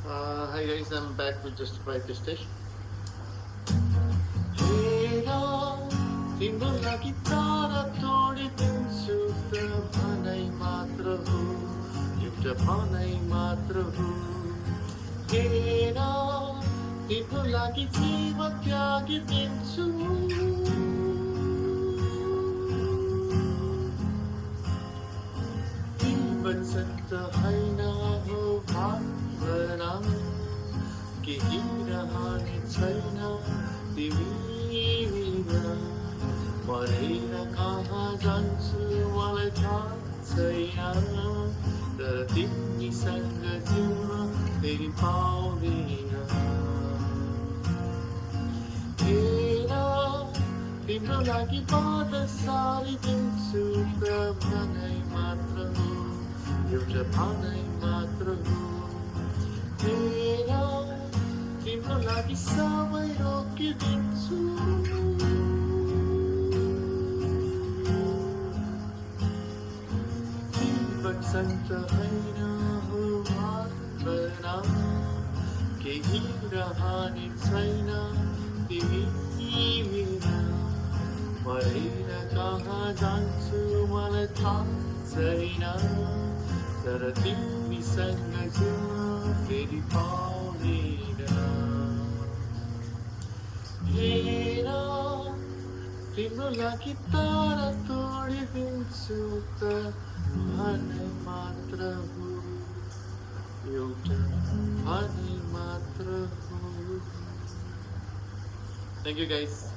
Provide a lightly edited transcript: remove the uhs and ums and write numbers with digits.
Hi guys, I'm back with Justified Testage. तिम्रो लागि तारा तोडिदिन्छु त भनाइ मात्र हो, एउटा भनाइ मात्र हो। हेर तिम्रो लागि जीवन त्यागिदिन्छु। ती वचन त होइन हो भावना, केही रहने छैन तिमी बिना। मरेर कहाँ जान्छु मलाई थाहा छैन, तर तिमीसँग जिउन फेरि पाउँदिन। हेर तिम्रो लागि बाध सारिदिन्छु त भनाइ मात्र हो, एउटा भनाइ मात्र हो। हेर तिम्रो लागि समय रोकिदिन्छु। वचन त होइन हो भावना, केही रहने छैन तिमी बिना। मरेर कहाँ जान्छु मलाई थाहा छैन, तर तिमीसँग जिउन फेरि पाउँदिन। हेर तिम्रो लागि तारा तोडिदिन्छु त भनाइ मात्र हो, एउटा भनाइ मात्र हो। Thank you guys.